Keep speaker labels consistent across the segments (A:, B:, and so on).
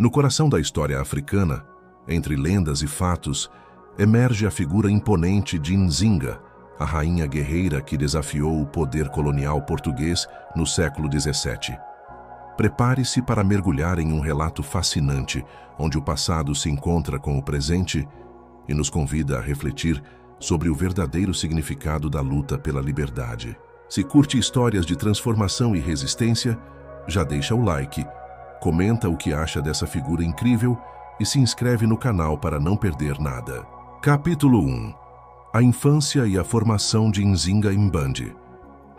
A: No coração da história africana, entre lendas e fatos, emerge a figura imponente de Nzinga, a rainha guerreira que desafiou o poder colonial português no século XVII. Prepare-se para mergulhar em um relato fascinante, onde o passado se encontra com o presente e nos convida a refletir sobre o verdadeiro significado da luta pela liberdade. Se curte histórias de transformação e resistência, já deixa o like, comenta o que acha dessa figura incrível e se inscreve no canal para não perder nada. Capítulo 1. A infância e a formação de Nzinga Mbandi.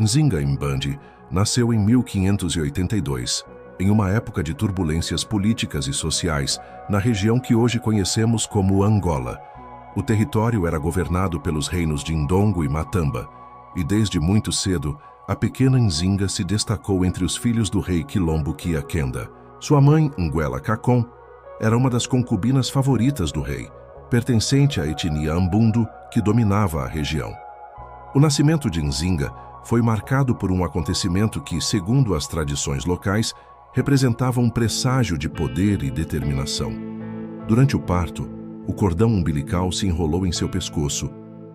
A: Nzinga Mbandi nasceu em 1582, em uma época de turbulências políticas e sociais, na região que hoje conhecemos como Angola. O território era governado pelos reinos de Ndongo e Matamba, e desde muito cedo, a pequena Nzinga se destacou entre os filhos do rei Quilombo Kia Kenda. Sua mãe, Nguela Kakon, era uma das concubinas favoritas do rei, pertencente à etnia Ambundu, que dominava a região. O nascimento de Nzinga foi marcado por um acontecimento que, segundo as tradições locais, representava um presságio de poder e determinação. Durante o parto, o cordão umbilical se enrolou em seu pescoço,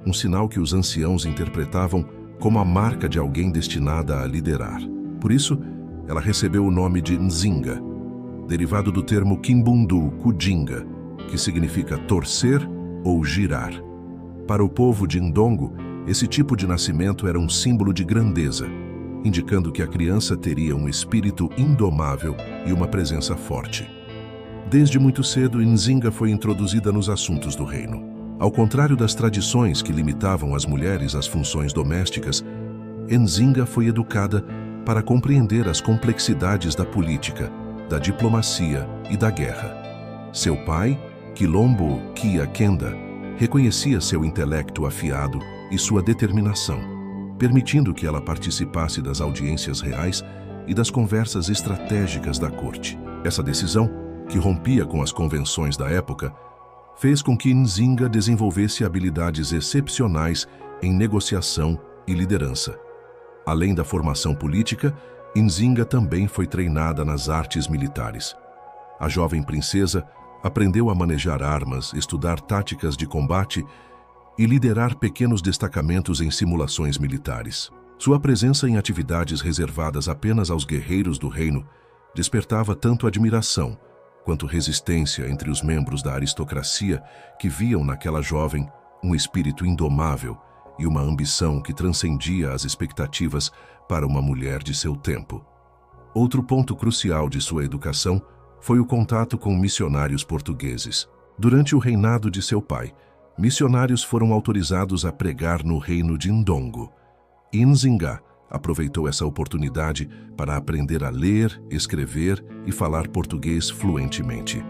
A: um sinal que os anciãos interpretavam como a marca de alguém destinada a liderar. Por isso, ela recebeu o nome de Nzinga, derivado do termo Kimbundu Kudinga, que significa torcer ou girar. Para o povo de Ndongo, esse tipo de nascimento era um símbolo de grandeza, indicando que a criança teria um espírito indomável e uma presença forte. Desde muito cedo, Nzinga foi introduzida nos assuntos do reino. Ao contrário das tradições que limitavam as mulheres às funções domésticas, Nzinga foi educada para compreender as complexidades da política, da diplomacia e da guerra. Seu pai, Quilombo Kia Kenda, reconhecia seu intelecto afiado e sua determinação, permitindo que ela participasse das audiências reais e das conversas estratégicas da corte. Essa decisão, que rompia com as convenções da época, fez com que Nzinga desenvolvesse habilidades excepcionais em negociação e liderança. Além da formação política, Nzinga também foi treinada nas artes militares. A jovem princesa aprendeu a manejar armas, estudar táticas de combate e liderar pequenos destacamentos em simulações militares. Sua presença em atividades reservadas apenas aos guerreiros do reino despertava tanto admiração quanto resistência entre os membros da aristocracia que viam naquela jovem um espírito indomável e uma ambição que transcendia as expectativas para uma mulher de seu tempo. Outro ponto crucial de sua educação foi o contato com missionários portugueses. Durante o reinado de seu pai, missionários foram autorizados a pregar no reino de Ndongo. Nzinga aproveitou essa oportunidade para aprender a ler, escrever e falar português fluentemente.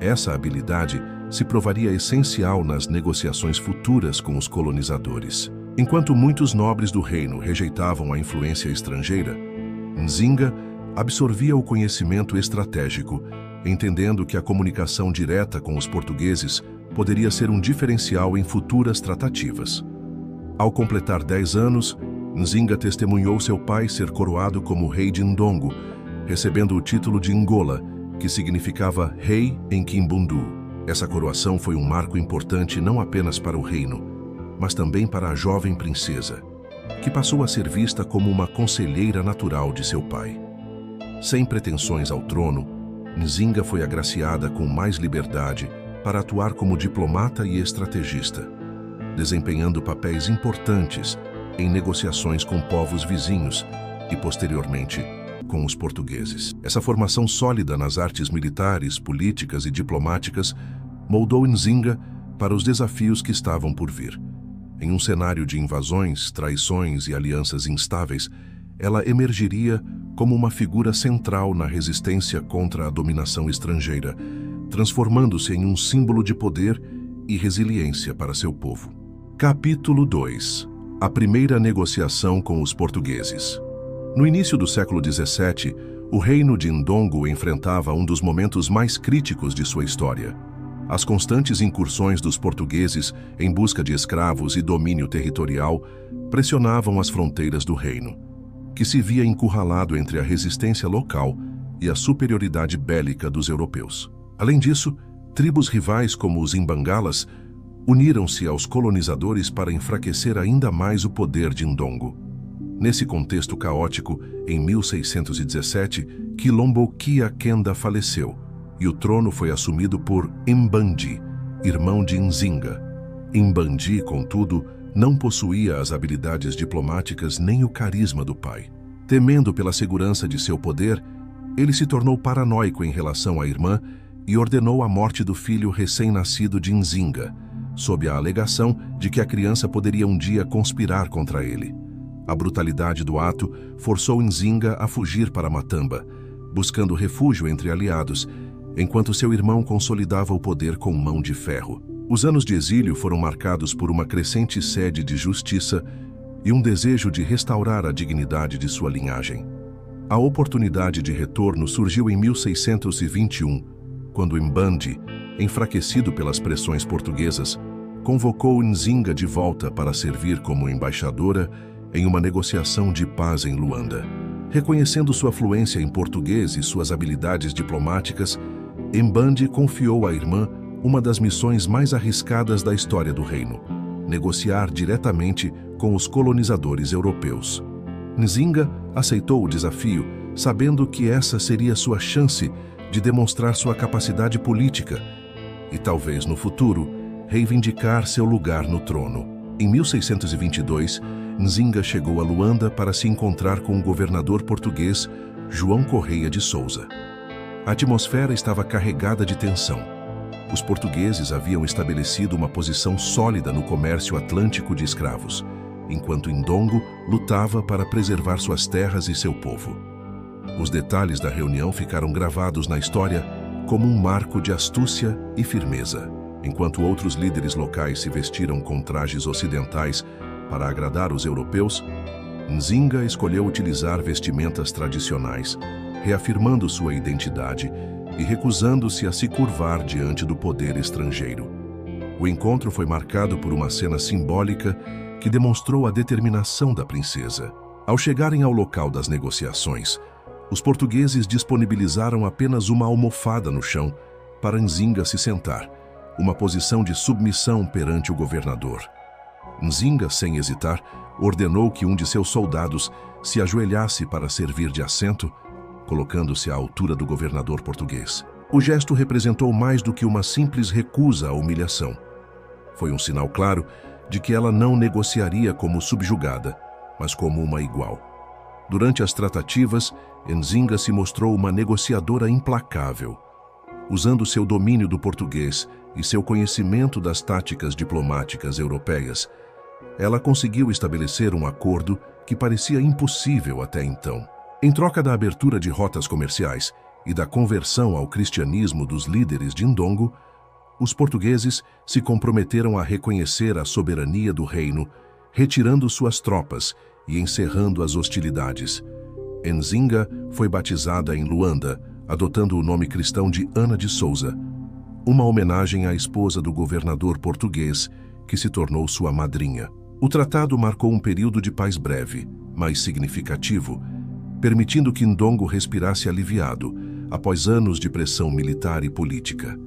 A: Essa habilidade se provaria essencial nas negociações futuras com os colonizadores. Enquanto muitos nobres do reino rejeitavam a influência estrangeira, Nzinga absorvia o conhecimento estratégico, entendendo que a comunicação direta com os portugueses poderia ser um diferencial em futuras tratativas. Ao completar 10 anos, Nzinga testemunhou seu pai ser coroado como rei de Ndongo, recebendo o título de Ngola, que significava rei em Kimbundu. Essa coroação foi um marco importante não apenas para o reino, mas também para a jovem princesa, que passou a ser vista como uma conselheira natural de seu pai. Sem pretensões ao trono, Nzinga foi agraciada com mais liberdade para atuar como diplomata e estrategista, desempenhando papéis importantes em negociações com povos vizinhos e, posteriormente, com os portugueses. Essa formação sólida nas artes militares, políticas e diplomáticas moldou Nzinga para os desafios que estavam por vir. Em um cenário de invasões, traições e alianças instáveis, ela emergiria como uma figura central na resistência contra a dominação estrangeira, transformando-se em um símbolo de poder e resiliência para seu povo. Capítulo 2. A primeira negociação com os portugueses. No início do século XVII, o reino de Ndongo enfrentava um dos momentos mais críticos de sua história. As constantes incursões dos portugueses em busca de escravos e domínio territorial pressionavam as fronteiras do reino, que se via encurralado entre a resistência local e a superioridade bélica dos europeus. Além disso, tribos rivais como os Imbangalas uniram-se aos colonizadores para enfraquecer ainda mais o poder de Ndongo. Nesse contexto caótico, em 1617, Quilombo-Kia Kenda faleceu e o trono foi assumido por Mbandi, irmão de Nzinga. Mbandi, contudo, não possuía as habilidades diplomáticas nem o carisma do pai. Temendo pela segurança de seu poder, ele se tornou paranoico em relação à irmã e ordenou a morte do filho recém-nascido de Nzinga, sob a alegação de que a criança poderia um dia conspirar contra ele. A brutalidade do ato forçou Nzinga a fugir para Matamba, buscando refúgio entre aliados, enquanto seu irmão consolidava o poder com mão de ferro. Os anos de exílio foram marcados por uma crescente sede de justiça e um desejo de restaurar a dignidade de sua linhagem. A oportunidade de retorno surgiu em 1621, quando Mbandi, enfraquecido pelas pressões portuguesas, convocou Nzinga de volta para servir como embaixadora em uma negociação de paz em Luanda. Reconhecendo sua fluência em português e suas habilidades diplomáticas, Mbandi confiou à irmã uma das missões mais arriscadas da história do reino: negociar diretamente com os colonizadores europeus. Nzinga aceitou o desafio, sabendo que essa seria sua chance de demonstrar sua capacidade política e, talvez no futuro, reivindicar seu lugar no trono. Em 1622, Nzinga chegou a Luanda para se encontrar com o governador português João Correia de Souza. A atmosfera estava carregada de tensão. Os portugueses haviam estabelecido uma posição sólida no comércio atlântico de escravos, enquanto Ndongo lutava para preservar suas terras e seu povo. Os detalhes da reunião ficaram gravados na história como um marco de astúcia e firmeza. Enquanto outros líderes locais se vestiram com trajes ocidentais para agradar os europeus, Nzinga escolheu utilizar vestimentas tradicionais, reafirmando sua identidade e recusando-se a se curvar diante do poder estrangeiro. O encontro foi marcado por uma cena simbólica que demonstrou a determinação da princesa. Ao chegarem ao local das negociações, os portugueses disponibilizaram apenas uma almofada no chão para Nzinga se sentar, uma posição de submissão perante o governador. Nzinga, sem hesitar, ordenou que um de seus soldados se ajoelhasse para servir de assento, colocando-se à altura do governador português. O gesto representou mais do que uma simples recusa à humilhação. Foi um sinal claro de que ela não negociaria como subjugada, mas como uma igual. Durante as tratativas, Nzinga se mostrou uma negociadora implacável. Usando seu domínio do português e seu conhecimento das táticas diplomáticas europeias, ela conseguiu estabelecer um acordo que parecia impossível até então. Em troca da abertura de rotas comerciais e da conversão ao cristianismo dos líderes de Ndongo, os portugueses se comprometeram a reconhecer a soberania do reino, retirando suas tropas e encerrando as hostilidades. Nzinga foi batizada em Luanda, adotando o nome cristão de Ana de Souza, uma homenagem à esposa do governador português, que se tornou sua madrinha. O tratado marcou um período de paz breve, mas significativo, permitindo que Ndongo respirasse aliviado após anos de pressão militar e política.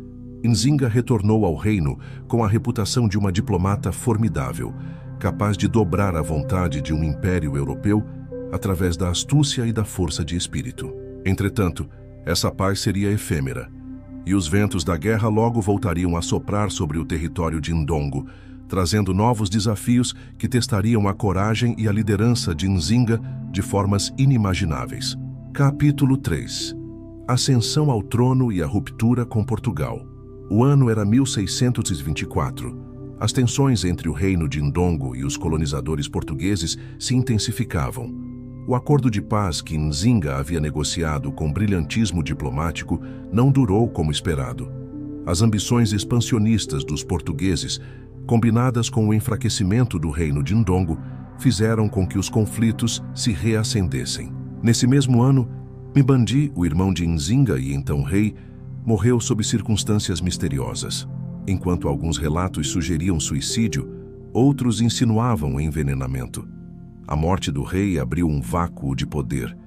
A: Nzinga retornou ao reino com a reputação de uma diplomata formidável, capaz de dobrar a vontade de um império europeu através da astúcia e da força de espírito. Entretanto, essa paz seria efêmera, e os ventos da guerra logo voltariam a soprar sobre o território de Ndongo, trazendo novos desafios que testariam a coragem e a liderança de Nzinga de formas inimagináveis. Capítulo 3. Ascensão ao trono e a ruptura com Portugal. O ano era 1624. As tensões entre o reino de Ndongo e os colonizadores portugueses se intensificavam. O acordo de paz que Nzinga havia negociado com brilhantismo diplomático não durou como esperado. As ambições expansionistas dos portugueses, combinadas com o enfraquecimento do reino de Ndongo, fizeram com que os conflitos se reacendessem. Nesse mesmo ano, Mbandi, o irmão de Nzinga e então rei, morreu sob circunstâncias misteriosas. Enquanto alguns relatos sugeriam suicídio, outros insinuavam envenenamento. A morte do rei abriu um vácuo de poder,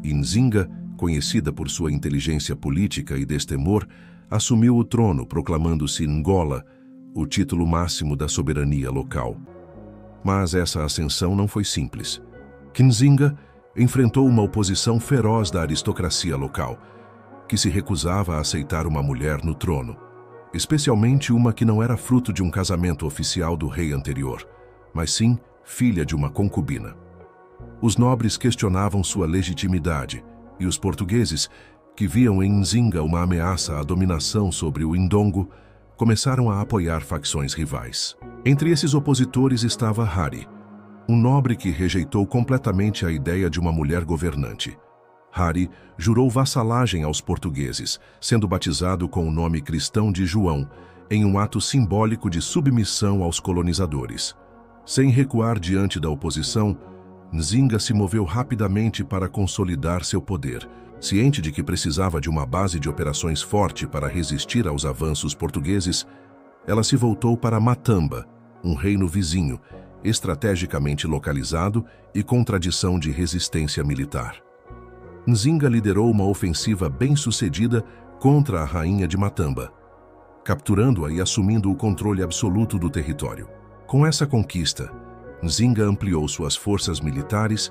A: e Nzinga, conhecida por sua inteligência política e destemor, assumiu o trono proclamando-se Ngola, o título máximo da soberania local. Mas essa ascensão não foi simples. Nzinga enfrentou uma oposição feroz da aristocracia local, que se recusava a aceitar uma mulher no trono, especialmente uma que não era fruto de um casamento oficial do rei anterior, mas sim filha de uma concubina. Os nobres questionavam sua legitimidade, e os portugueses, que viam em Nzinga uma ameaça à dominação sobre o Indongo, começaram a apoiar facções rivais. Entre esses opositores estava Hari, um nobre que rejeitou completamente a ideia de uma mulher governante. Hari jurou vassalagem aos portugueses, sendo batizado com o nome cristão de João, em um ato simbólico de submissão aos colonizadores. Sem recuar diante da oposição, Nzinga se moveu rapidamente para consolidar seu poder. Ciente de que precisava de uma base de operações forte para resistir aos avanços portugueses, ela se voltou para Matamba, um reino vizinho, estrategicamente localizado e com tradição de resistência militar. Nzinga liderou uma ofensiva bem-sucedida contra a rainha de Matamba, capturando-a e assumindo o controle absoluto do território. Com essa conquista, Nzinga ampliou suas forças militares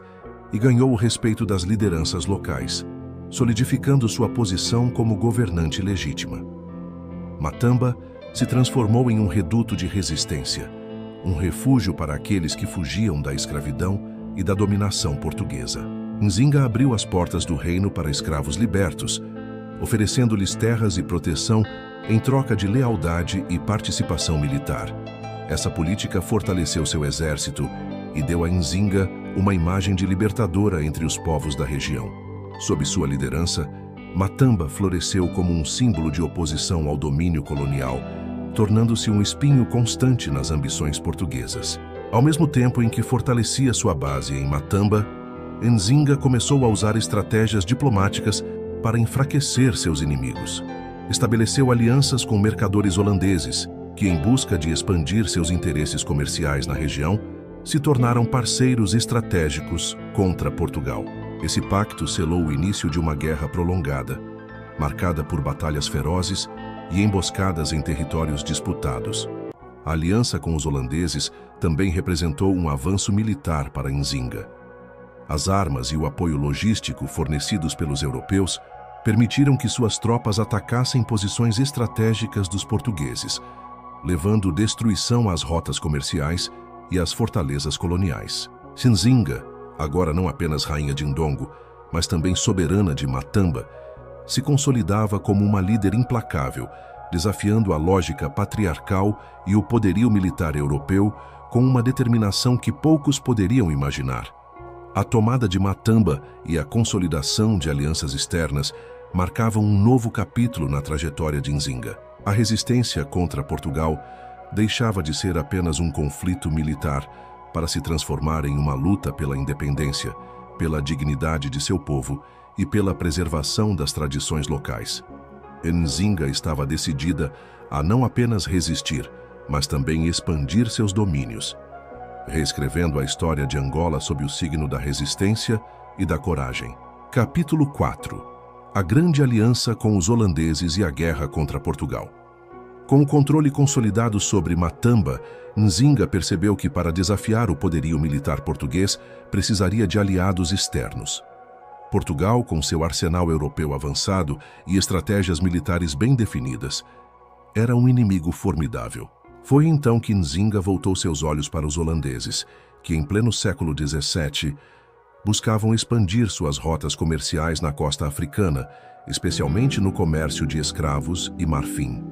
A: e ganhou o respeito das lideranças locais, solidificando sua posição como governante legítima. Matamba se transformou em um reduto de resistência, um refúgio para aqueles que fugiam da escravidão e da dominação portuguesa. Nzinga abriu as portas do reino para escravos libertos, oferecendo-lhes terras e proteção em troca de lealdade e participação militar. Essa política fortaleceu seu exército e deu a Nzinga uma imagem de libertadora entre os povos da região. Sob sua liderança, Matamba floresceu como um símbolo de oposição ao domínio colonial, tornando-se um espinho constante nas ambições portuguesas. Ao mesmo tempo em que fortalecia sua base em Matamba, Nzinga começou a usar estratégias diplomáticas para enfraquecer seus inimigos. Estabeleceu alianças com mercadores holandeses, que, em busca de expandir seus interesses comerciais na região, se tornaram parceiros estratégicos contra Portugal. Esse pacto selou o início de uma guerra prolongada, marcada por batalhas ferozes e emboscadas em territórios disputados. A aliança com os holandeses também representou um avanço militar para Nzinga. As armas e o apoio logístico fornecidos pelos europeus permitiram que suas tropas atacassem posições estratégicas dos portugueses, levando destruição às rotas comerciais e às fortalezas coloniais. Nzinga, agora não apenas rainha de Ndongo, mas também soberana de Matamba, se consolidava como uma líder implacável, desafiando a lógica patriarcal e o poderio militar europeu com uma determinação que poucos poderiam imaginar. A tomada de Matamba e a consolidação de alianças externas marcavam um novo capítulo na trajetória de Nzinga. A resistência contra Portugal deixava de ser apenas um conflito militar para se transformar em uma luta pela independência, pela dignidade de seu povo e pela preservação das tradições locais. Nzinga estava decidida a não apenas resistir, mas também expandir seus domínios, reescrevendo a história de Angola sob o signo da resistência e da coragem. Capítulo 4. A Grande Aliança com os holandeses e a Guerra contra Portugal. Com o controle consolidado sobre Matamba, Nzinga percebeu que para desafiar o poderio militar português precisaria de aliados externos. Portugal, com seu arsenal europeu avançado e estratégias militares bem definidas, era um inimigo formidável. Foi então que Nzinga voltou seus olhos para os holandeses, que em pleno século XVII buscavam expandir suas rotas comerciais na costa africana, especialmente no comércio de escravos e marfim.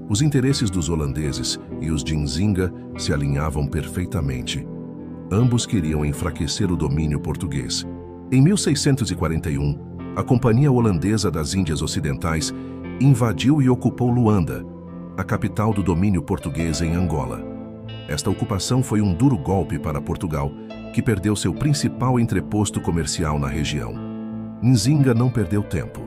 A: Os interesses dos holandeses e os de Nzinga se alinhavam perfeitamente. Ambos queriam enfraquecer o domínio português. Em 1641, a Companhia Holandesa das Índias Ocidentais invadiu e ocupou Luanda, a capital do domínio português em Angola. Esta ocupação foi um duro golpe para Portugal, que perdeu seu principal entreposto comercial na região. Nzinga não perdeu tempo.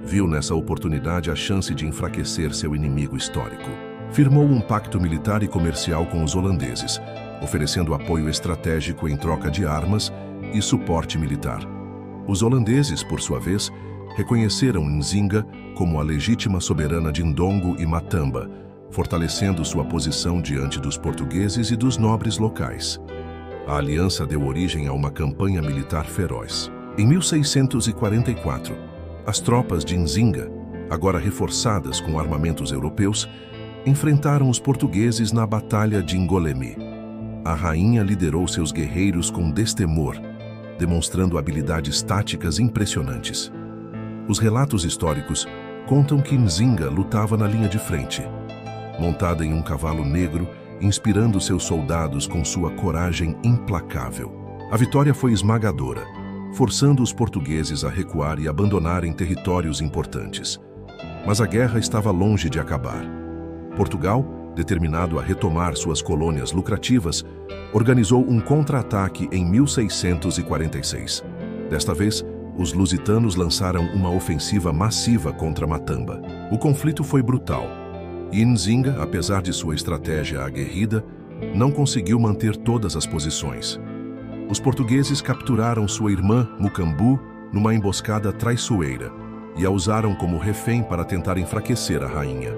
A: Viu nessa oportunidade a chance de enfraquecer seu inimigo histórico. Firmou um pacto militar e comercial com os holandeses, oferecendo apoio estratégico em troca de armas e suporte militar. Os holandeses, por sua vez, reconheceram Nzinga como a legítima soberana de Ndongo e Matamba, fortalecendo sua posição diante dos portugueses e dos nobres locais. A aliança deu origem a uma campanha militar feroz. Em 1644, as tropas de Nzinga, agora reforçadas com armamentos europeus, enfrentaram os portugueses na Batalha de Ngolemi. A rainha liderou seus guerreiros com destemor, demonstrando habilidades táticas impressionantes. Os relatos históricos contam que Nzinga lutava na linha de frente, montada em um cavalo negro, inspirando seus soldados com sua coragem implacável. A vitória foi esmagadora, forçando os portugueses a recuar e abandonarem territórios importantes. Mas a guerra estava longe de acabar. Portugal, determinado a retomar suas colônias lucrativas, organizou um contra-ataque em 1646. Desta vez, os lusitanos lançaram uma ofensiva massiva contra Matamba. O conflito foi brutal, e Nzinga, apesar de sua estratégia aguerrida, não conseguiu manter todas as posições. Os portugueses capturaram sua irmã, Mucambu, numa emboscada traiçoeira e a usaram como refém para tentar enfraquecer a rainha.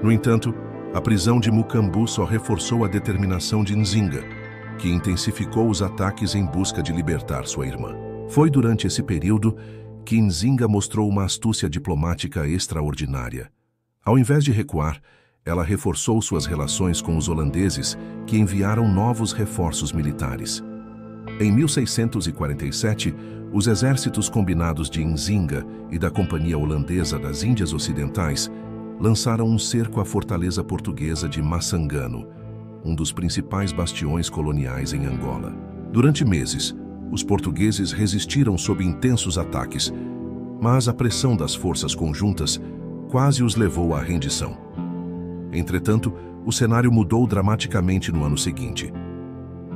A: No entanto, a prisão de Mucambu só reforçou a determinação de Nzinga, que intensificou os ataques em busca de libertar sua irmã. Foi durante esse período que Nzinga mostrou uma astúcia diplomática extraordinária. Ao invés de recuar, ela reforçou suas relações com os holandeses, que enviaram novos reforços militares. Em 1647, os exércitos combinados de Nzinga e da Companhia Holandesa das Índias Ocidentais lançaram um cerco à fortaleza portuguesa de Massangano, um dos principais bastiões coloniais em Angola. Durante meses, os portugueses resistiram sob intensos ataques, mas a pressão das forças conjuntas quase os levou à rendição. Entretanto, o cenário mudou dramaticamente no ano seguinte.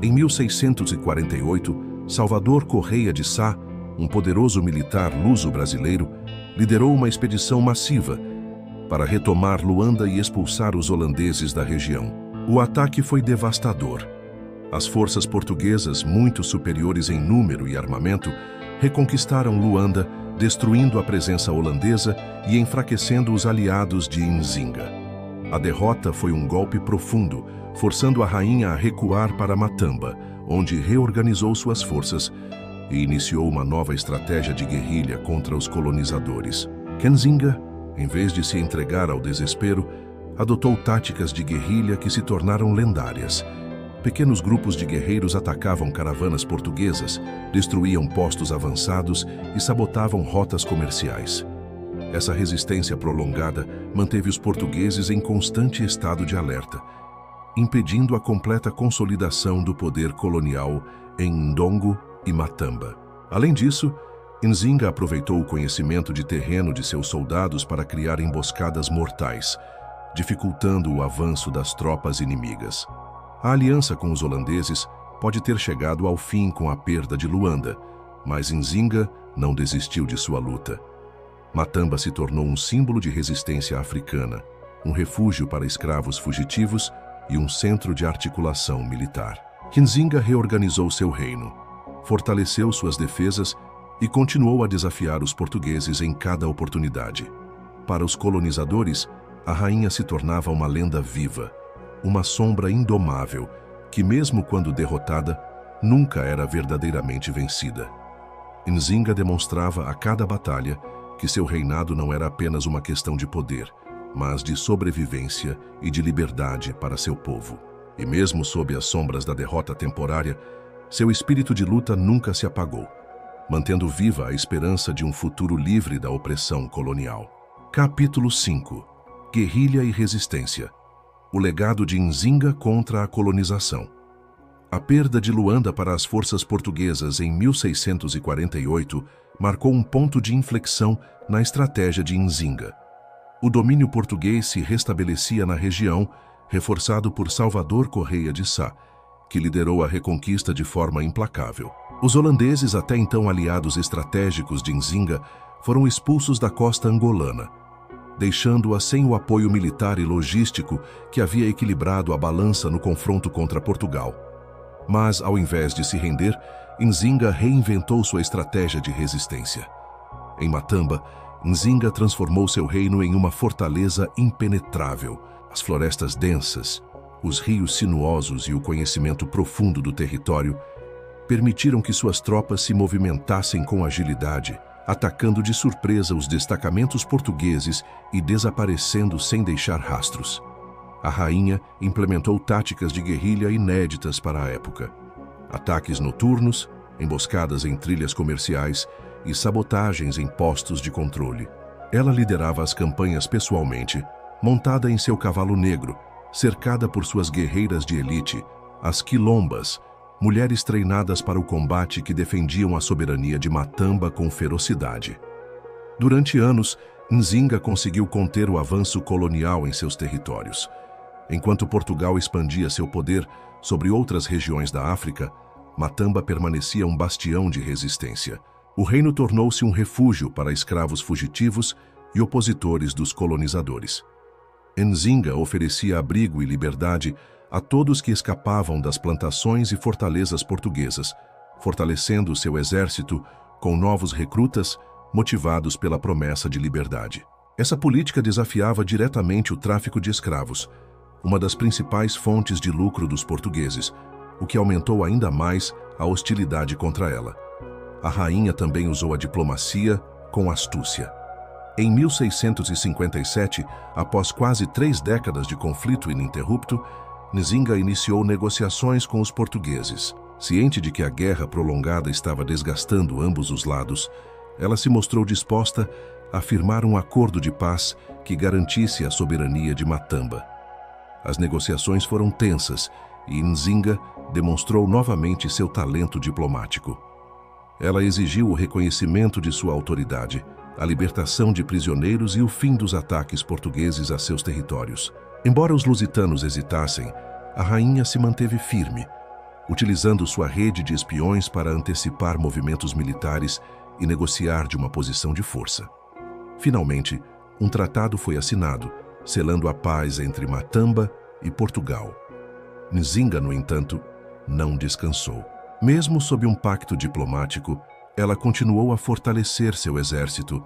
A: Em 1648, Salvador Correia de Sá, um poderoso militar luso-brasileiro, liderou uma expedição massiva para retomar Luanda e expulsar os holandeses da região. O ataque foi devastador. As forças portuguesas, muito superiores em número e armamento, reconquistaram Luanda, destruindo a presença holandesa e enfraquecendo os aliados de Nzinga. A derrota foi um golpe profundo, forçando a rainha a recuar para Matamba, onde reorganizou suas forças e iniciou uma nova estratégia de guerrilha contra os colonizadores. Nzinga, em vez de se entregar ao desespero, adotou táticas de guerrilha que se tornaram lendárias. Pequenos grupos de guerreiros atacavam caravanas portuguesas, destruíam postos avançados e sabotavam rotas comerciais. Essa resistência prolongada manteve os portugueses em constante estado de alerta, impedindo a completa consolidação do poder colonial em Ndongo e Matamba. Além disso, Nzinga aproveitou o conhecimento de terreno de seus soldados para criar emboscadas mortais, dificultando o avanço das tropas inimigas. A aliança com os holandeses pode ter chegado ao fim com a perda de Luanda, mas Nzinga não desistiu de sua luta. Matamba se tornou um símbolo de resistência africana, um refúgio para escravos fugitivos e um centro de articulação militar. Nzinga reorganizou seu reino, fortaleceu suas defesas e continuou a desafiar os portugueses em cada oportunidade. Para os colonizadores, a rainha se tornava uma lenda viva, uma sombra indomável que, mesmo quando derrotada, nunca era verdadeiramente vencida. Nzinga demonstrava a cada batalha que seu reinado não era apenas uma questão de poder, mas de sobrevivência e de liberdade para seu povo. E mesmo sob as sombras da derrota temporária, seu espírito de luta nunca se apagou, mantendo viva a esperança de um futuro livre da opressão colonial. Capítulo 5. Guerrilha e resistência. O legado de Nzinga contra a colonização. A perda de Luanda para as forças portuguesas em 1648 marcou um ponto de inflexão na estratégia de Nzinga. O domínio português se restabelecia na região, reforçado por Salvador Correia de Sá, que liderou a reconquista de forma implacável. Os holandeses, até então aliados estratégicos de Nzinga, foram expulsos da costa angolana, deixando-a sem o apoio militar e logístico que havia equilibrado a balança no confronto contra Portugal. Mas, ao invés de se render, Nzinga reinventou sua estratégia de resistência. Em Matamba, Nzinga transformou seu reino em uma fortaleza impenetrável. As florestas densas, os rios sinuosos e o conhecimento profundo do território permitiram que suas tropas se movimentassem com agilidade, atacando de surpresa os destacamentos portugueses e desaparecendo sem deixar rastros. A rainha implementou táticas de guerrilha inéditas para a época. Ataques noturnos, emboscadas em trilhas comerciais e sabotagens em postos de controle. Ela liderava as campanhas pessoalmente, montada em seu cavalo negro, cercada por suas guerreiras de elite, as quilombas, mulheres treinadas para o combate que defendiam a soberania de Matamba com ferocidade. Durante anos, Nzinga conseguiu conter o avanço colonial em seus territórios. Enquanto Portugal expandia seu poder sobre outras regiões da África, Matamba permanecia um bastião de resistência. O reino tornou-se um refúgio para escravos fugitivos e opositores dos colonizadores. Nzinga oferecia abrigo e liberdade a todos que escapavam das plantações e fortalezas portuguesas, fortalecendo seu exército com novos recrutas motivados pela promessa de liberdade. Essa política desafiava diretamente o tráfico de escravos, uma das principais fontes de lucro dos portugueses, o que aumentou ainda mais a hostilidade contra ela. A rainha também usou a diplomacia com astúcia. Em 1657, após quase 3 décadas de conflito ininterrupto, Nzinga iniciou negociações com os portugueses. Ciente de que a guerra prolongada estava desgastando ambos os lados, ela se mostrou disposta a firmar um acordo de paz que garantisse a soberania de Matamba. As negociações foram tensas e Nzinga demonstrou novamente seu talento diplomático. Ela exigiu o reconhecimento de sua autoridade, a libertação de prisioneiros e o fim dos ataques portugueses a seus territórios. Embora os lusitanos hesitassem, a rainha se manteve firme, utilizando sua rede de espiões para antecipar movimentos militares e negociar de uma posição de força. Finalmente, um tratado foi assinado, selando a paz entre Matamba e Portugal. Nzinga, no entanto, não descansou. Mesmo sob um pacto diplomático, ela continuou a fortalecer seu exército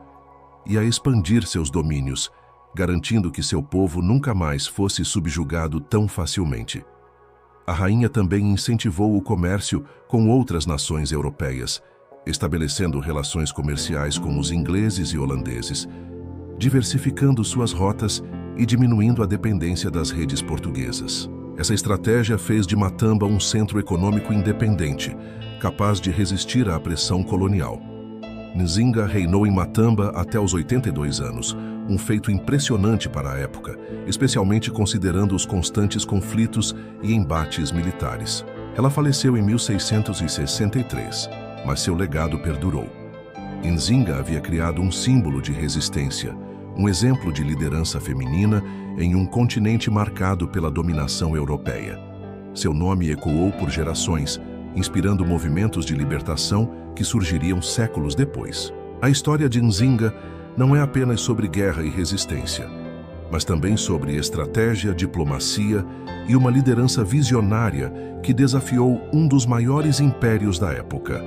A: e a expandir seus domínios, garantindo que seu povo nunca mais fosse subjugado tão facilmente. A rainha também incentivou o comércio com outras nações europeias, estabelecendo relações comerciais com os ingleses e holandeses, diversificando suas rotas e diminuindo a dependência das redes portuguesas. Essa estratégia fez de Matamba um centro econômico independente, capaz de resistir à pressão colonial. Nzinga reinou em Matamba até os 82 anos, um feito impressionante para a época, especialmente considerando os constantes conflitos e embates militares. Ela faleceu em 1663, mas seu legado perdurou. Nzinga havia criado um símbolo de resistência, um exemplo de liderança feminina em um continente marcado pela dominação europeia. Seu nome ecoou por gerações, inspirando movimentos de libertação que surgiriam séculos depois. A história de Nzinga não é apenas sobre guerra e resistência, mas também sobre estratégia, diplomacia e uma liderança visionária que desafiou um dos maiores impérios da época.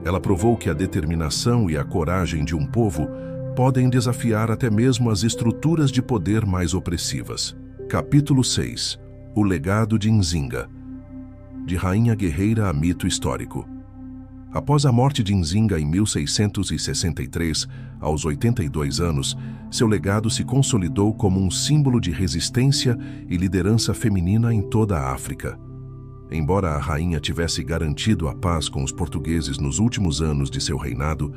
A: Ela provou que a determinação e a coragem de um povo podem desafiar até mesmo as estruturas de poder mais opressivas. Capítulo 6. O legado de Nzinga. De rainha guerreira a mito histórico. Após a morte de Nzinga em 1663, aos 82 anos, seu legado se consolidou como um símbolo de resistência e liderança feminina em toda a África. Embora a rainha tivesse garantido a paz com os portugueses nos últimos anos de seu reinado,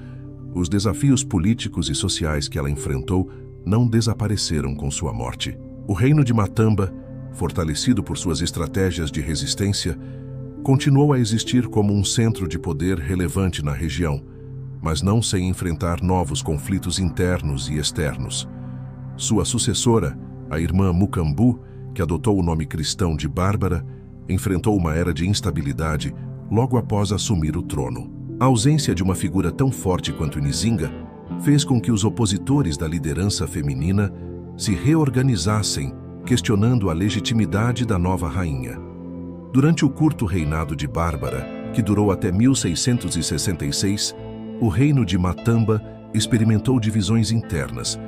A: os desafios políticos e sociais que ela enfrentou não desapareceram com sua morte. O reino de Matamba, fortalecido por suas estratégias de resistência, continuou a existir como um centro de poder relevante na região, mas não sem enfrentar novos conflitos internos e externos. Sua sucessora, a irmã Mucambu, que adotou o nome cristão de Bárbara, enfrentou uma era de instabilidade logo após assumir o trono. A ausência de uma figura tão forte quanto Nzinga fez com que os opositores da liderança feminina se reorganizassem, questionando a legitimidade da nova rainha. Durante o curto reinado de Bárbara, que durou até 1666, o reino de Matamba experimentou divisões internas,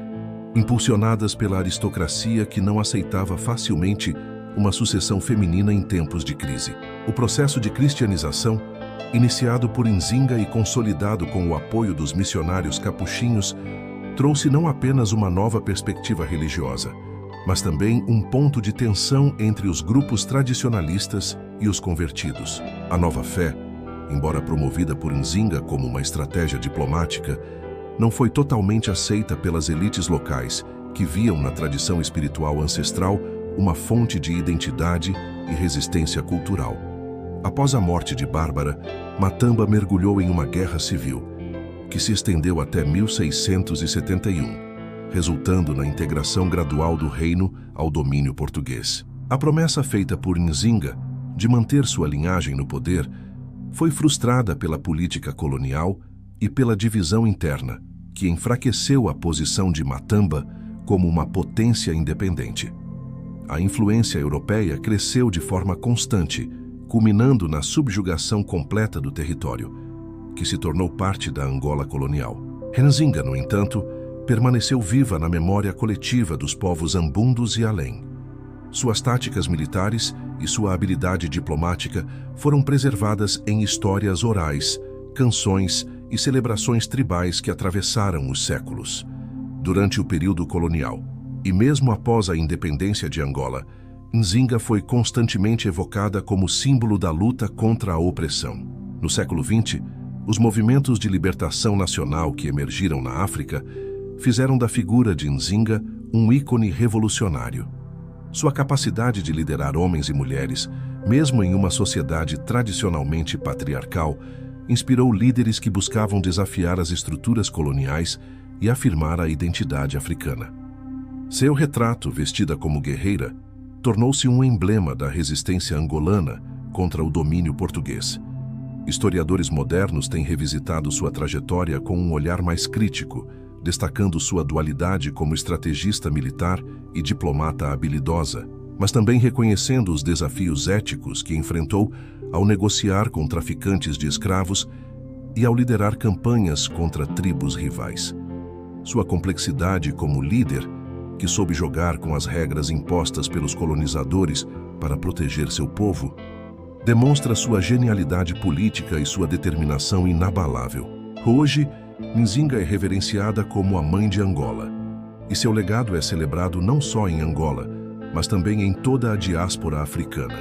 A: impulsionadas pela aristocracia que não aceitava facilmente uma sucessão feminina em tempos de crise. O processo de cristianização, iniciado por Nzinga e consolidado com o apoio dos missionários capuchinhos, trouxe não apenas uma nova perspectiva religiosa, mas também um ponto de tensão entre os grupos tradicionalistas e os convertidos. A nova fé, embora promovida por Nzinga como uma estratégia diplomática, não foi totalmente aceita pelas elites locais, que viam na tradição espiritual ancestral uma fonte de identidade e resistência cultural. Após a morte de Bárbara, Matamba mergulhou em uma guerra civil, que se estendeu até 1671, resultando na integração gradual do reino ao domínio português. A promessa feita por Nzinga de manter sua linhagem no poder foi frustrada pela política colonial e pela divisão interna, que enfraqueceu a posição de Matamba como uma potência independente. A influência europeia cresceu de forma constante, culminando na subjugação completa do território, que se tornou parte da Angola colonial. Nzinga, no entanto, permaneceu viva na memória coletiva dos povos ambundos e além. Suas táticas militares e sua habilidade diplomática foram preservadas em histórias orais, canções e celebrações tribais que atravessaram os séculos. Durante o período colonial, e mesmo após a independência de Angola, Nzinga foi constantemente evocada como símbolo da luta contra a opressão. No século XX, os movimentos de libertação nacional que emergiram na África fizeram da figura de Nzinga um ícone revolucionário. Sua capacidade de liderar homens e mulheres, mesmo em uma sociedade tradicionalmente patriarcal, inspirou líderes que buscavam desafiar as estruturas coloniais e afirmar a identidade africana. Seu retrato, vestida como guerreira, tornou-se um emblema da resistência angolana contra o domínio português. Historiadores modernos têm revisitado sua trajetória com um olhar mais crítico, destacando sua dualidade como estrategista militar e diplomata habilidosa, mas também reconhecendo os desafios éticos que enfrentou ao negociar com traficantes de escravos e ao liderar campanhas contra tribos rivais. Sua complexidade como líder, que soube jogar com as regras impostas pelos colonizadores para proteger seu povo, demonstra sua genialidade política e sua determinação inabalável. Hoje, Nzinga é reverenciada como a mãe de Angola, e seu legado é celebrado não só em Angola, mas também em toda a diáspora africana.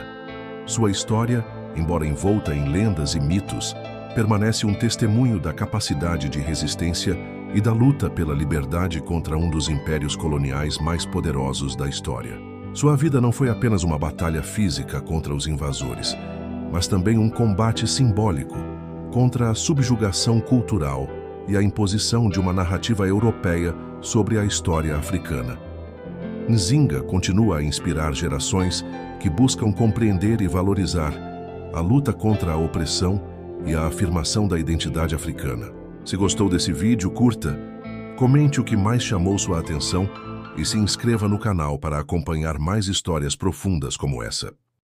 A: Sua história, embora envolta em lendas e mitos, permanece um testemunho da capacidade de resistência e da luta pela liberdade contra um dos impérios coloniais mais poderosos da história. Sua vida não foi apenas uma batalha física contra os invasores, mas também um combate simbólico contra a subjugação cultural e a imposição de uma narrativa europeia sobre a história africana. Nzinga continua a inspirar gerações que buscam compreender e valorizar a luta contra a opressão e a afirmação da identidade africana. Se gostou desse vídeo, curta, comente o que mais chamou sua atenção e se inscreva no canal para acompanhar mais histórias profundas como essa.